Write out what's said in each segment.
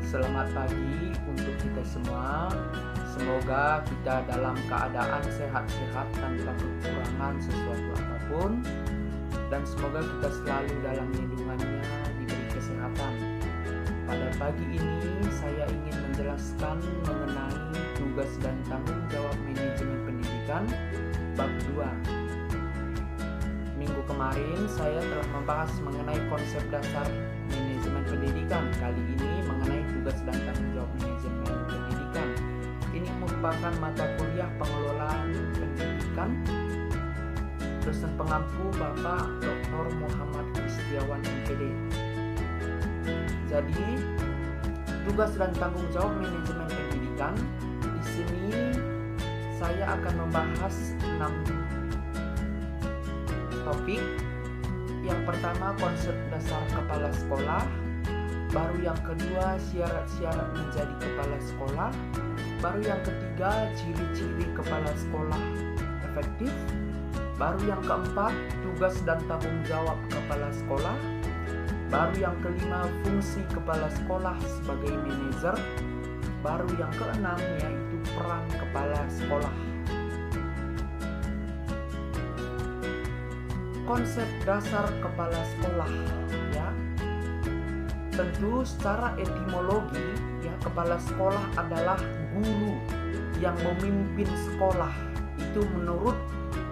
Selamat pagi untuk kita semua. Semoga kita dalam keadaan sehat-sehat tanpa kekurangan sesuatu apapun, dan semoga kita selalu dalam lindungannya diberi kesehatan. Pada pagi ini saya ingin menjelaskan mengenai tugas dan tanggung jawab manajemen pendidikan bab 2. Minggu kemarin saya telah membahas mengenai konsep dasar manajemen pendidikan. Kali ini mengenai tugas dan tanggung jawab manajemen pendidikan. Ini merupakan mata kuliah pengelolaan pendidikan. Dosen pengampu Bapak Dr. Muhammad Kristiawan MPD. Jadi, tugas dan tanggung jawab manajemen pendidikan. Di sini saya akan membahas 6 topik. Yang pertama, konsep dasar kepala sekolah. Baru yang kedua, syarat-syarat menjadi kepala sekolah. Baru yang ketiga, ciri-ciri kepala sekolah efektif. Baru yang keempat, tugas dan tanggung jawab kepala sekolah. Baru yang kelima, fungsi kepala sekolah sebagai manajer. Baru yang keenam, yaitu peran kepala sekolah. Konsep dasar kepala sekolah, ya. Tentu secara etimologi, ya, kepala sekolah adalah guru yang memimpin sekolah. Itu menurut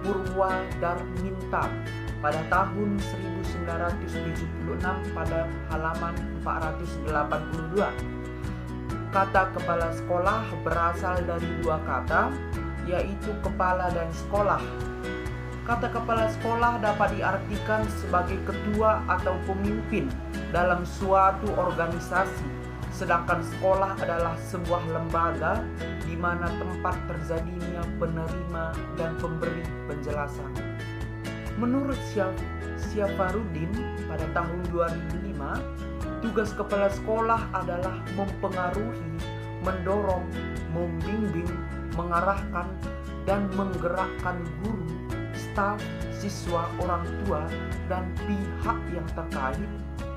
Purwadarminta pada tahun 1976 pada halaman 482. Kata kepala sekolah berasal dari dua kata, yaitu kepala dan sekolah. Kata kepala sekolah dapat diartikan sebagai ketua atau pemimpin dalam suatu organisasi, sedangkan sekolah adalah sebuah lembaga di mana tempat terjadinya penerima dan pemberi penjelasan. Menurut Syafarudin pada tahun 2005, tugas kepala sekolah adalah mempengaruhi, mendorong, membimbing, mengarahkan, dan menggerakkan guru, staf, siswa, orang tua, dan pihak yang terkait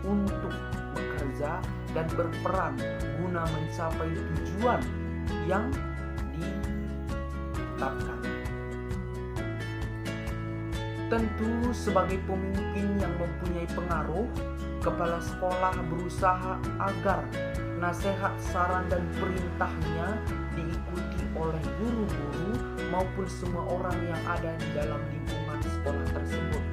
untuk bekerja dan berperan guna mencapai tujuan yang ditetapkan. Tentu sebagai pemimpin yang mempunyai pengaruh, kepala sekolah berusaha agar nasihat, saran, dan perintahnya diikuti oleh guru-guru maupun semua orang yang ada di dalam lingkungan sekolah tersebut.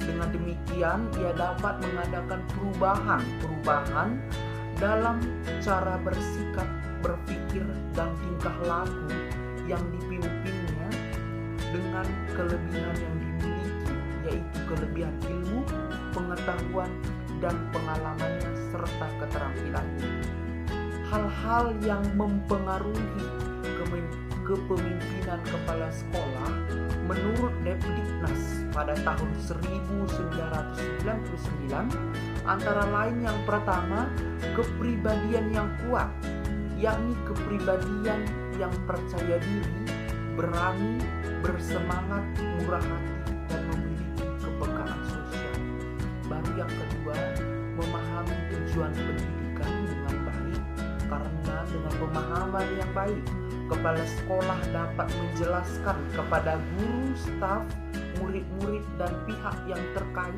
Dengan demikian, ia dapat mengadakan perubahan dalam cara bersikap, berpikir, dan tingkah laku yang dipimpinnya dengan kelebihan yang dimiliki, yaitu kelebihan ilmu, pengetahuan, dan pengalamannya serta keterampilannya. Hal-hal yang mempengaruhi kepemimpinan kepala sekolah menurut Depdiknas pada tahun 1999 antara lain yang pertama, kepribadian yang kuat, yakni kepribadian yang percaya diri, berani, bersemangat, murah hati, dan memiliki kepekaan sosial. Baru yang kedua, memahami tujuan pendidikan dengan baik, karena dengan pemahaman yang baik, kepala sekolah dapat menjelaskan kepada guru, staf, murid-murid, dan pihak yang terkait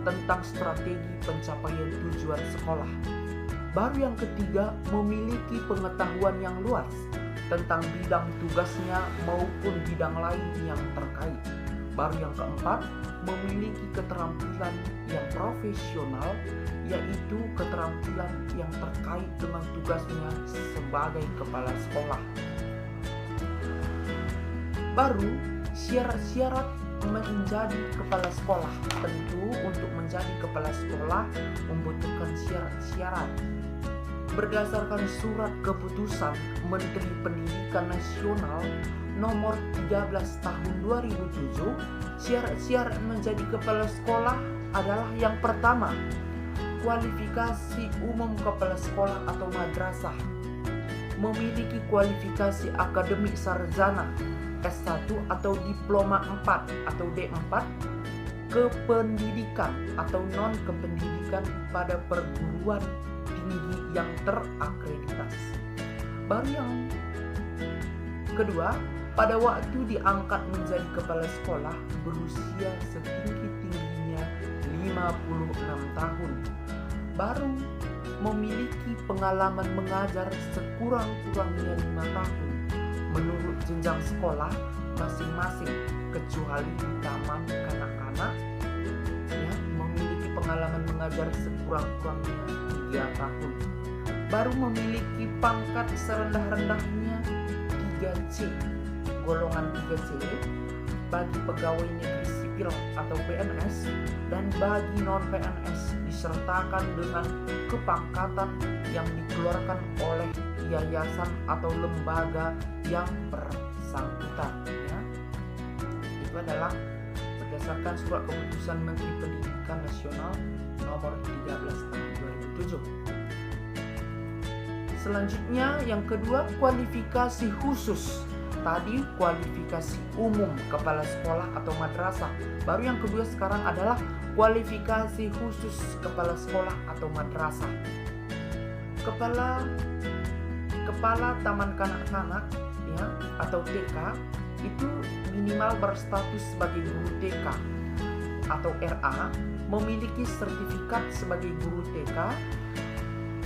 tentang strategi pencapaian tujuan sekolah. Baru yang ketiga, memiliki pengetahuan yang luas tentang bidang tugasnya maupun bidang lain yang terkait. Baru yang keempat, memiliki keterampilan yang profesional, yaitu keterampilan yang terkait dengan tugasnya sebagai kepala sekolah. Baru, syarat-syarat menjadi kepala sekolah. Tentu untuk menjadi kepala sekolah membutuhkan syarat-syarat. Berdasarkan surat keputusan Menteri Pendidikan Nasional nomor 13 tahun 2007, syarat-syarat menjadi kepala sekolah adalah yang pertama, kualifikasi umum kepala sekolah atau madrasah, memiliki kualifikasi akademik sarjana S1 atau diploma 4 atau D4, kependidikan atau non-kependidikan pada perguruan tinggi yang terakreditasi. Baru yang kedua, pada waktu diangkat menjadi kepala sekolah berusia setinggi-tingginya 56 tahun. Baru memiliki pengalaman mengajar sekurang-kurangnya 5 tahun menurut jenjang sekolah masing-masing, kecuali di taman kanak-kanak yang memiliki pengalaman mengajar sekurang-kurangnya 3 tahun. Baru memiliki pangkat serendah-rendahnya 3C, golongan 3C bagi pegawai negeri sipil atau PNS, dan bagi non-PNS disertakan dengan kepangkatan yang dikeluarkan oleh yayasan atau lembaga yang bersangkutan. Ya. Itu adalah berdasarkan surat keputusan Menteri Pendidikan Nasional nomor 13 tahun 2007. Selanjutnya yang kedua, kualifikasi khusus. Tadi kualifikasi umum kepala sekolah atau madrasah. Baru yang kedua sekarang adalah kualifikasi khusus kepala sekolah atau madrasah. Kepala taman kanak-kanak ya atau TK itu minimal berstatus sebagai guru TK atau RA, memiliki sertifikat sebagai guru TK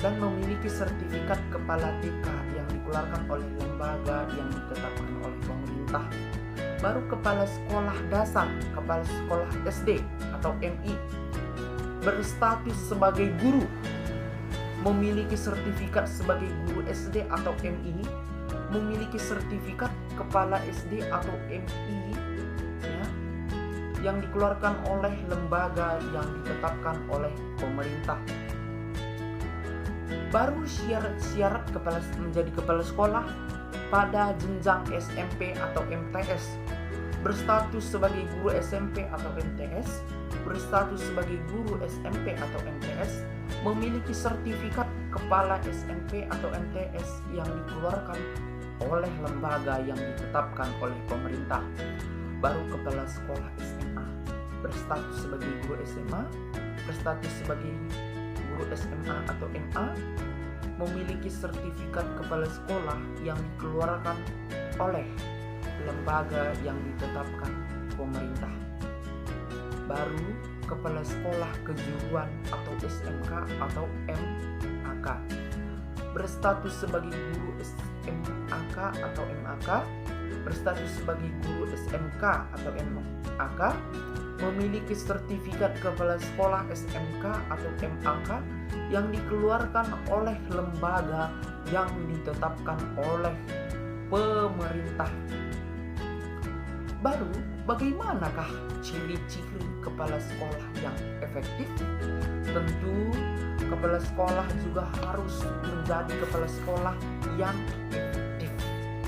dan memiliki sertifikat kepala TK yang dikeluarkan oleh lembaga yang ditetapkan oleh pemerintah. Baru kepala sekolah dasar, kepala sekolah SD atau MI berstatus sebagai guru, memiliki sertifikat sebagai guru SD atau MI, memiliki sertifikat kepala SD atau MI ya, yang dikeluarkan oleh lembaga yang ditetapkan oleh pemerintah. Baru syarat-syarat menjadi kepala sekolah pada jenjang SMP atau MTS, berstatus sebagai guru SMP atau MTS, berstatus sebagai guru SMP atau MTS, memiliki sertifikat kepala SMP atau MTS yang dikeluarkan oleh lembaga yang ditetapkan oleh pemerintah. Baru kepala sekolah SMA, berstatus sebagai guru SMA, berstatus sebagai guru SMA atau MA, memiliki sertifikat kepala sekolah yang dikeluarkan oleh lembaga yang ditetapkan pemerintah. Baru kepala sekolah kejuruan atau SMK atau MAK, berstatus sebagai guru SMAK atau MAK, berstatus sebagai guru SMK atau MAK, memiliki sertifikat kepala sekolah SMK atau MAK yang dikeluarkan oleh lembaga yang ditetapkan oleh pemerintah. Baru, bagaimanakah ciri-ciri kepala sekolah yang efektif? Tentu, kepala sekolah juga harus menjadi kepala sekolah yang efektif.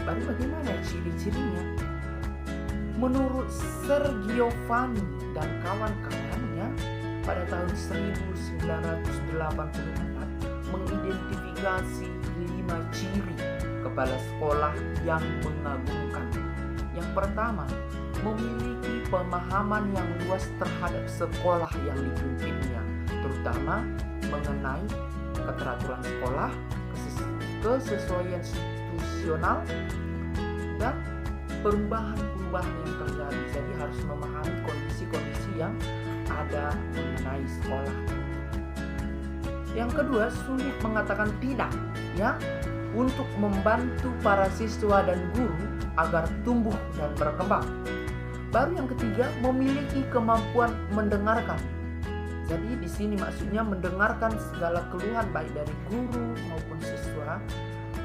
Baru bagaimana ciri-cirinya? Menurut Sergiovanni dan kawan-kawannya pada tahun 1984 mengidentifikasi 5 ciri kepala sekolah yang mengagumkan. Yang pertama, memiliki pemahaman yang luas terhadap sekolah yang dipimpinnya, terutama mengenai keteraturan sekolah, kesesuaian institusional, dan perubahan-perubahan yang terjadi. Jadi harus memahami kondisi-kondisi yang ada mengenai sekolah. Yang kedua, sulit mengatakan tidak ya untuk membantu para siswa dan guru agar tumbuh dan berkembang. Baru yang ketiga, memiliki kemampuan mendengarkan. Jadi di sini maksudnya mendengarkan segala keluhan baik dari guru maupun siswa,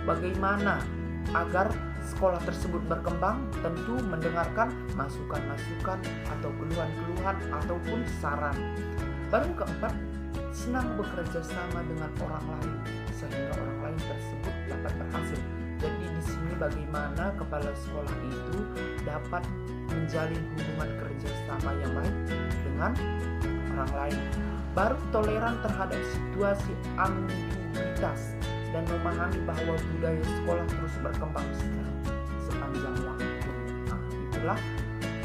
bagaimana agar sekolah tersebut berkembang, tentu mendengarkan masukan-masukan atau keluhan-keluhan ataupun saran. Baru yang keempat, senang bekerja sama dengan orang lain sehingga orang lain tersebut dapat berhasil. Jadi di sini bagaimana kepala sekolah itu dapat menjalin hubungan kerjasama yang baik dengan orang lain. Baru toleran terhadap situasi ambiguitas dan memahami bahwa budaya sekolah terus berkembang sepanjang waktu. Nah, itulah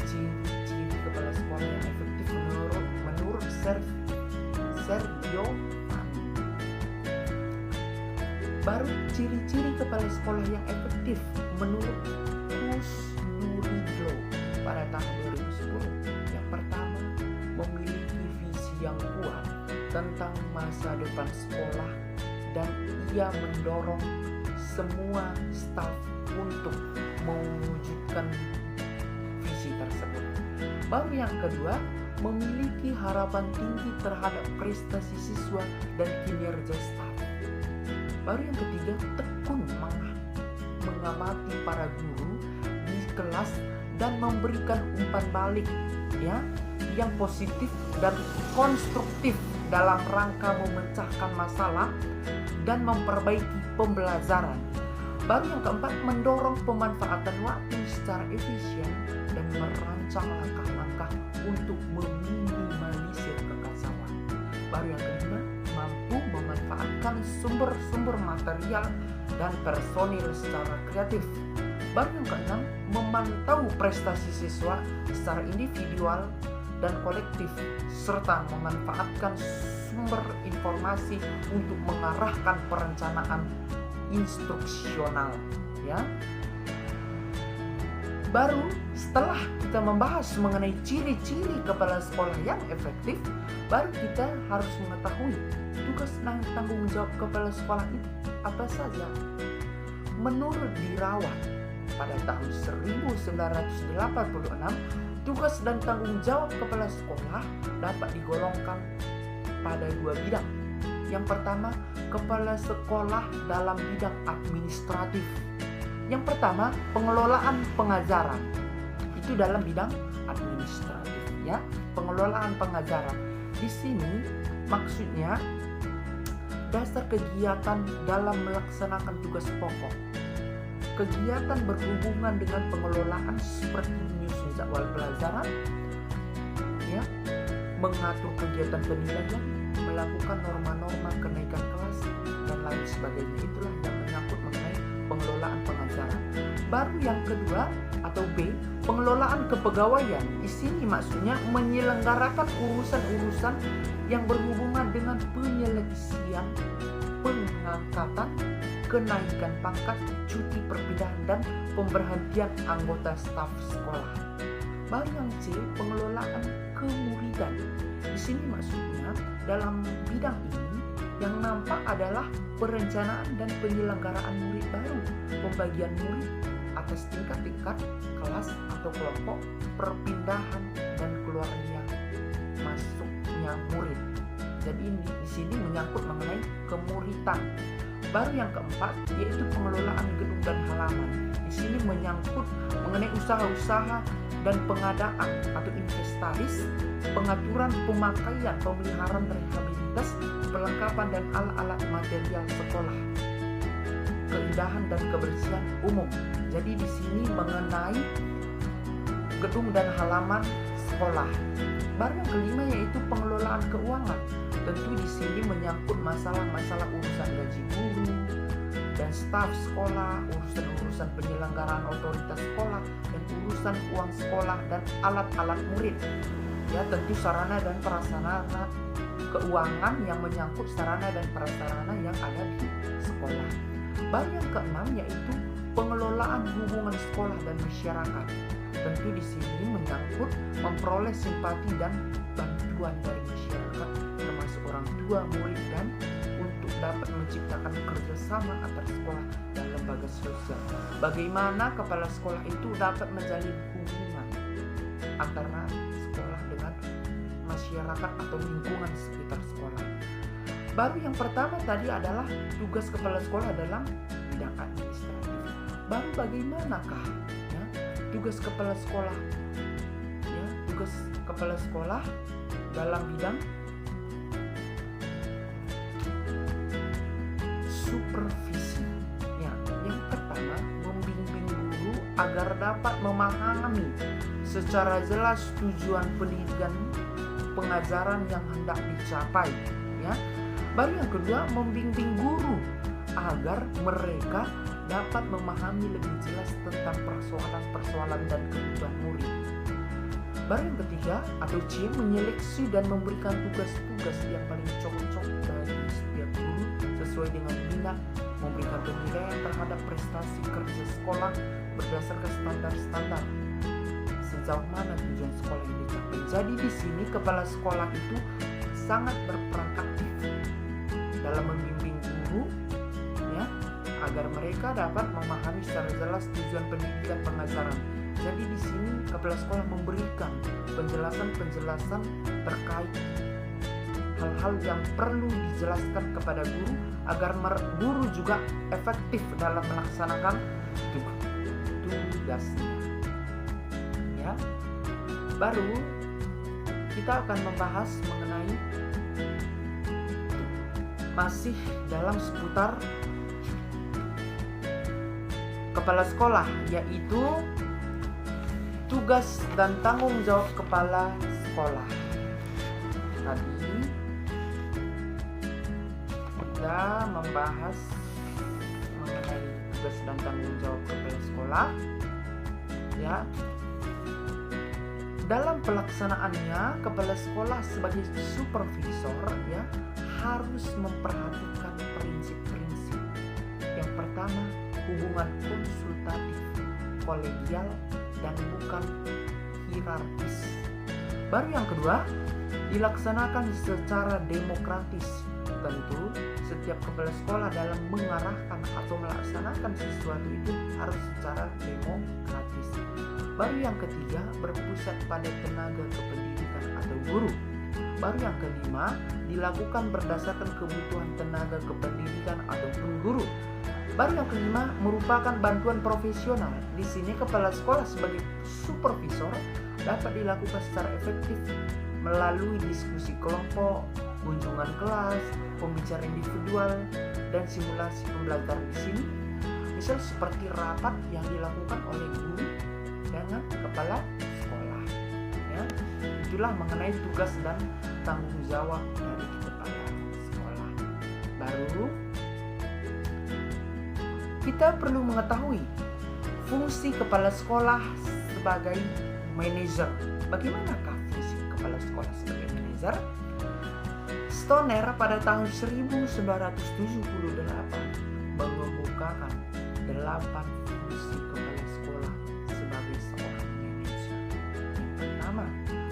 ciri-ciri kepala sekolah yang efektif menurut Sergio. Baru ciri-ciri kepala sekolah yang efektif menurut Kusnudinlo pada tahun 2010. Yang pertama, memiliki visi yang kuat tentang masa depan sekolah dan ia mendorong semua staf untuk mewujudkan visi tersebut. Baru yang kedua, memiliki harapan tinggi terhadap prestasi siswa dan kinerja staf. Baru yang ketiga, tekun mengamati para guru di kelas dan memberikan umpan balik yang positif dan konstruktif dalam rangka memecahkan masalah dan memperbaiki pembelajaran. Baru yang keempat, mendorong pemanfaatan waktu secara efisien dan merancang langkah-langkah untuk meminimalisir kekacauan. Baru yang kelima, mampu memanfaatkan sumber-sumber material dan personil secara kreatif. Baru yang keenam, memantau prestasi siswa secara individual dan kolektif serta memanfaatkan sumber informasi untuk mengarahkan perencanaan instruksional Baru setelah kita membahas mengenai ciri-ciri kepala sekolah yang efektif, baru kita harus mengetahui tugas dan tanggung jawab kepala sekolah itu apa saja. Menurut Dirawat pada tahun 1986, tugas dan tanggung jawab kepala sekolah dapat digolongkan pada dua bidang. Yang pertama, kepala sekolah dalam bidang administratif. Yang pertama, pengelolaan pengajaran. Itu dalam bidang administratif, pengelolaan pengajaran. Di sini maksudnya dasar kegiatan dalam melaksanakan tugas pokok. Kegiatan berhubungan dengan pengelolaan seperti menyusun jadwal pelajaran, mengatur kegiatan penilaian, melakukan norma-norma kenaikan kelas dan lain sebagainya. Itulah yang menyangkut mengenai pengelolaan pengajaran. Baru yang kedua atau B, pengelolaan kepegawaian. Di sini maksudnya menyelenggarakan urusan-urusan yang berhubungan dengan penyeleksian, pengangkatan, kenaikan pangkat, cuti perpindahan dan pemberhentian anggota staf sekolah. Baru yang C, pengelolaan kemuridan. Di sini maksudnya dalam bidang ini yang nampak adalah perencanaan dan penyelenggaraan murid baru, pembagian murid atas tingkat-tingkat kelas atau kelompok, perpindahan dan keluarnya masuknya murid. Jadi di sini menyangkut mengenai kemuritan. Baru yang keempat yaitu pengelolaan gedung dan halaman. Di sini menyangkut mengenai usaha-usaha dan pengadaan atau inventaris, pengaturan pemakaian, pemeliharaan rehabilitas, perlengkapan dan alat-alat material sekolah, keindahan dan kebersihan umum. Jadi di sini mengenai gedung dan halaman sekolah. Baru yang kelima yaitu pengelolaan keuangan. Tentu di sini menyangkut masalah-masalah urusan gaji guru dan staf sekolah, urusan-urusan penyelenggaraan otoritas sekolah, dan urusan uang sekolah dan alat-alat murid. Tentu sarana dan prasarana keuangan yang menyangkut sarana dan prasarana yang ada di sekolah. Baru yang keenam yaitu pengelolaan hubungan sekolah dan masyarakat. Tentu di sini menyangkut memperoleh simpati dan bantuan dari masyarakat, termasuk orang tua, murid, dan untuk dapat menciptakan kerjasama antar sekolah dan lembaga sosial. Bagaimana kepala sekolah itu dapat menjalin hubungan antara sekolah dengan masyarakat atau lingkungan sekitar sekolah. Baru yang pertama tadi adalah tugas kepala sekolah dalam bidang administratif. Baru bagaimanakah tugas kepala sekolah? Tugas kepala sekolah dalam bidang supervisi. Yang pertama, membimbing guru agar dapat memahami secara jelas tujuan pendidikan pengajaran yang hendak dicapai. Baru yang kedua, membimbing guru agar mereka dapat memahami lebih jelas tentang persoalan-persoalan dan kebutuhan murid. Baru yang ketiga atau C, menyeleksi dan memberikan tugas-tugas yang paling cocok dari setiap guru sesuai dengan minat memberikan penilaian terhadap prestasi kerja sekolah berdasarkan standar-standar sejauh mana tujuan sekolah yang dicapai. Jadi di sini kepala sekolah itu sangat berperan aktif dalam membimbing guru, ya, agar mereka dapat memahami secara jelas tujuan pendidikan pengajaran. Jadi di sini kepala sekolah memberikan penjelasan-penjelasan terkait hal-hal yang perlu dijelaskan kepada guru agar guru juga efektif dalam melaksanakan tugasnya. Ya. Baru kita akan membahas mengenai masih dalam seputar kepala sekolah, yaitu tugas dan tanggung jawab kepala sekolah. Tadi kita membahas mengenai tugas dan tanggung jawab kepala sekolah, ya. Dalam pelaksanaannya, kepala sekolah sebagai supervisor, ya, harus memperhatikan prinsip-prinsip. Yang pertama, hubungan konsultatif, kolegial, dan bukan hierarkis. Baru yang kedua, dilaksanakan secara demokratis. Tentu, setiap kepala sekolah dalam mengarahkan atau melaksanakan sesuatu itu harus secara demokratis. Baru yang ketiga, berpusat pada tenaga kependidikan atau guru. Baru yang kelima, dilakukan berdasarkan kebutuhan tenaga kependidikan ataupun guru. Baru yang kelima, merupakan bantuan profesional. Di sini kepala sekolah sebagai supervisor dapat dilakukan secara efektif melalui diskusi kelompok, kunjungan kelas, pembicaraan individual, dan simulasi pembelajaran di sini. Misal seperti rapat yang dilakukan oleh guru dengan kepala sekolah. Ya, itulah mengenai tugas dan tanggung jawab dari kepala sekolah. Baru kita perlu mengetahui fungsi kepala sekolah sebagai manajer. Bagaimanakah fungsi kepala sekolah sebagai manajer? Stoner pada tahun 1978 mengemukakan 8 fungsi kepala sekolah sebagai seorang manajer. Yang pertama,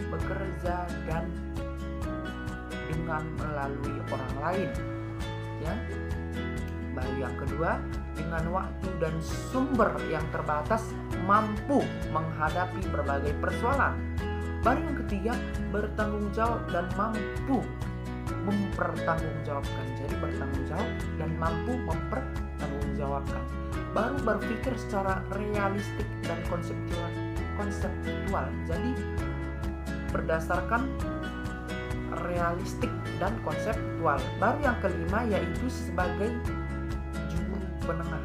bekerja dan dengan melalui orang lain, ya. Baru yang kedua, dengan waktu dan sumber yang terbatas mampu menghadapi berbagai persoalan. Baru yang ketiga, bertanggung jawab dan mampu mempertanggungjawabkan. Jadi bertanggung jawab dan mampu mempertanggungjawabkan. Baru berpikir secara realistik dan konseptual. Jadi berdasarkan realistik dan konseptual. Baru yang kelima yaitu sebagai juru penengah.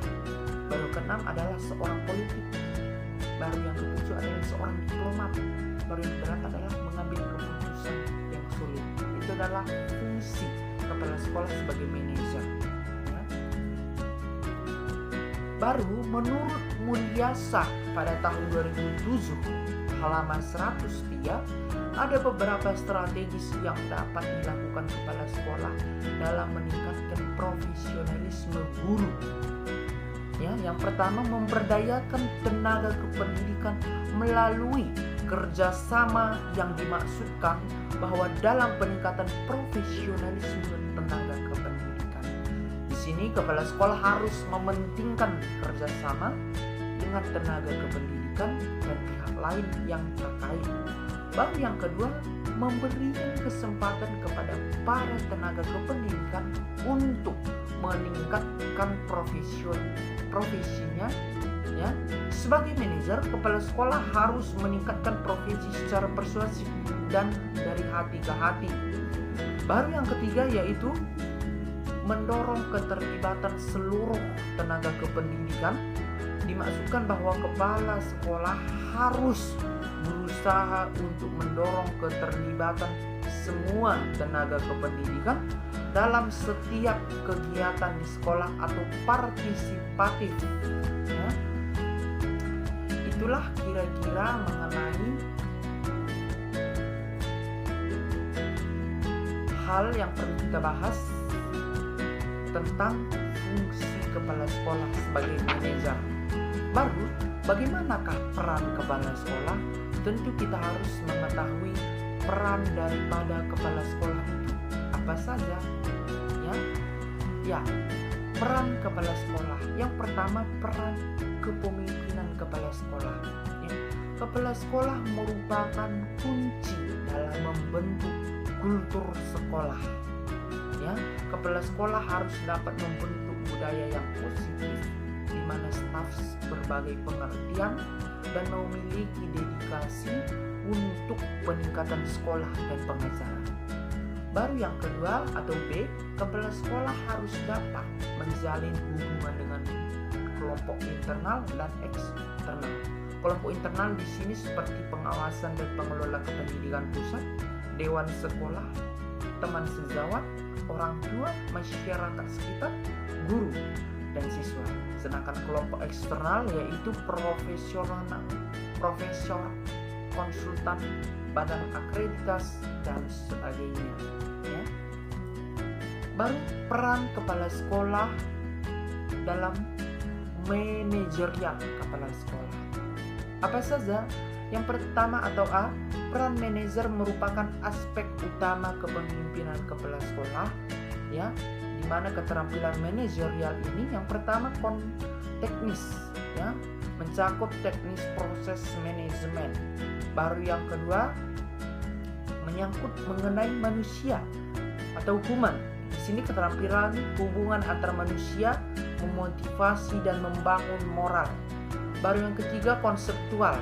Baru keenam adalah seorang politik. Baru yang ketujuh adalah seorang diplomat. Baru yang terakhir adalah mengambil keputusan yang sulit. Itu adalah fungsi kepala sekolah sebagai manajer. Ya. Baru menurut Mulyasa pada tahun 2007 halaman 103 ada beberapa strategis yang dapat dilakukan kepala sekolah dalam meningkatkan profesionalisme guru. Ya, yang pertama, memberdayakan tenaga kependidikan melalui kerjasama yang dimaksudkan bahwa dalam peningkatan profesionalisme tenaga kependidikan. Di sini kepala sekolah harus mementingkan kerjasama dengan tenaga kependidikan dan pihak lain yang terkait. Baru yang kedua, memberikan kesempatan kepada para tenaga kependidikan untuk meningkatkan profesinya. Ya, sebagai manajer, kepala sekolah harus meningkatkan profesi secara persuasif dan dari hati ke hati. Baru yang ketiga yaitu mendorong keterlibatan seluruh tenaga kependidikan. Dimaksudkan bahwa kepala sekolah harus berusaha untuk mendorong keterlibatan semua tenaga kependidikan dalam setiap kegiatan di sekolah atau partisipatif. Ya. Itulah kira-kira mengenai hal yang perlu kita bahas tentang fungsi kepala sekolah sebagai manajer. Baru, bagaimanakah peran kepala sekolah? Tentu kita harus mengetahui peran daripada kepala sekolah itu apa saja. Ya, peran kepala sekolah. Yang pertama, peran kepemimpinan kepala sekolah. Ya, kepala sekolah merupakan kunci dalam membentuk kultur sekolah. Ya, kepala sekolah harus dapat membentuk budaya yang positif, di mana staf berbagai pengertian dan memiliki dedikasi untuk peningkatan sekolah dan pengajaran. Baru yang kedua atau B, kepala sekolah harus dapat menjalin hubungan dengan kelompok internal dan eksternal. Kelompok internal di sini seperti pengawasan dan pengelola kependidikan pusat, dewan sekolah, teman sejawat, orang tua, masyarakat sekitar, guru, dan siswa. Sedangkan kelompok eksternal yaitu profesor, konsultan, badan akreditasi, dan sebagainya. Ya. Baru peran kepala sekolah dalam manajerial kepala sekolah. Apa saja? Yang pertama atau A, peran manajer merupakan aspek utama kepemimpinan kepala sekolah, ya, di mana keterampilan manajerial ini yang pertama teknis, ya, mencakup teknis proses manajemen. Baru yang kedua menyangkut mengenai manusia atau human. Di sini keterampilan hubungan antar manusia, memotivasi dan membangun moral. Baru yang ketiga konseptual.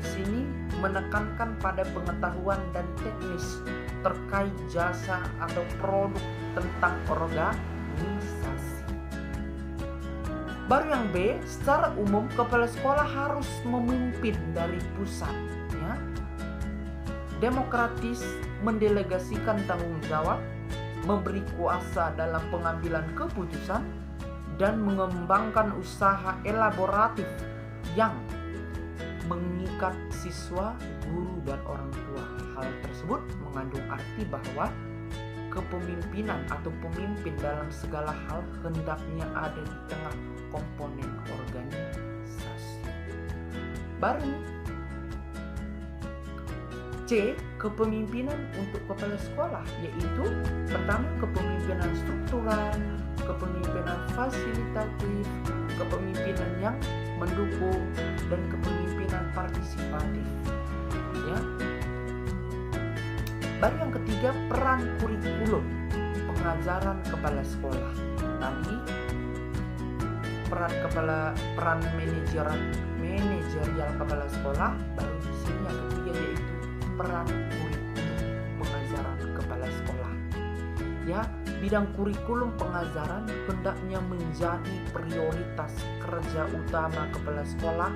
Di sini menekankan pada pengetahuan dan teknis terkait jasa atau produk tentang organisasi. Baru yang B, secara umum kepala sekolah harus memimpin dari pusat, ya. Demokratis, mendelegasikan tanggung jawab, memberi kuasa dalam pengambilan keputusan, dan mengembangkan usaha elaboratif yang mengikat siswa, guru, dan orang tua. Hal tersebut mengandung arti bahwa kepemimpinan atau pemimpin dalam segala hal hendaknya ada di tengah komponen organisasi. Baru C, kepemimpinan untuk kepala sekolah, yaitu pertama kepemimpinan struktural, kepemimpinan fasilitatif, kepemimpinan yang mendukung, dan kepemimpinan partisipatif. Ya. Baru yang ketiga, peran kurikulum pengajaran kepala sekolah. Tadi peran manajerial kepala sekolah, baru di sini yang ketiga yaitu peran kurikulum pengajaran kepala sekolah. Ya, bidang kurikulum pengajaran hendaknya menjadi prioritas kerja utama kepala sekolah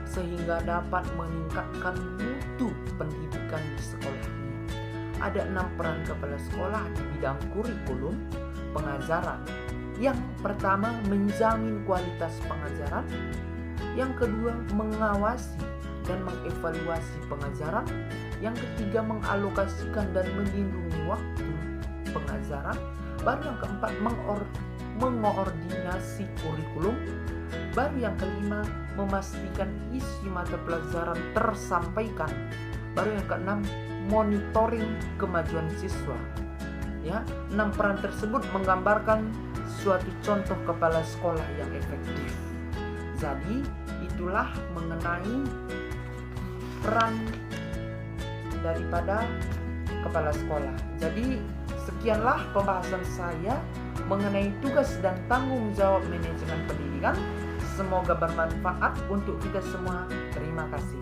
sehingga dapat meningkatkan mutu pendidikan di sekolahnya. Ada 6 peran kepala sekolah di bidang kurikulum pengajaran. Yang pertama, menjamin kualitas pengajaran. Yang kedua, mengawasi dan mengevaluasi pengajaran. Yang ketiga, mengalokasikan dan melindungi waktu pengajaran. Baru yang keempat, mengoordinasi kurikulum. Baru yang kelima, memastikan isi mata pelajaran tersampaikan. Baru yang keenam, monitoring kemajuan siswa. Ya, 6 peran tersebut menggambarkan suatu contoh kepala sekolah yang efektif. Jadi, itulah mengenai peran daripada kepala sekolah. Jadi, sekianlah pembahasan saya mengenai tugas dan tanggung jawab manajemen pendidikan. Semoga bermanfaat untuk kita semua. Terima kasih.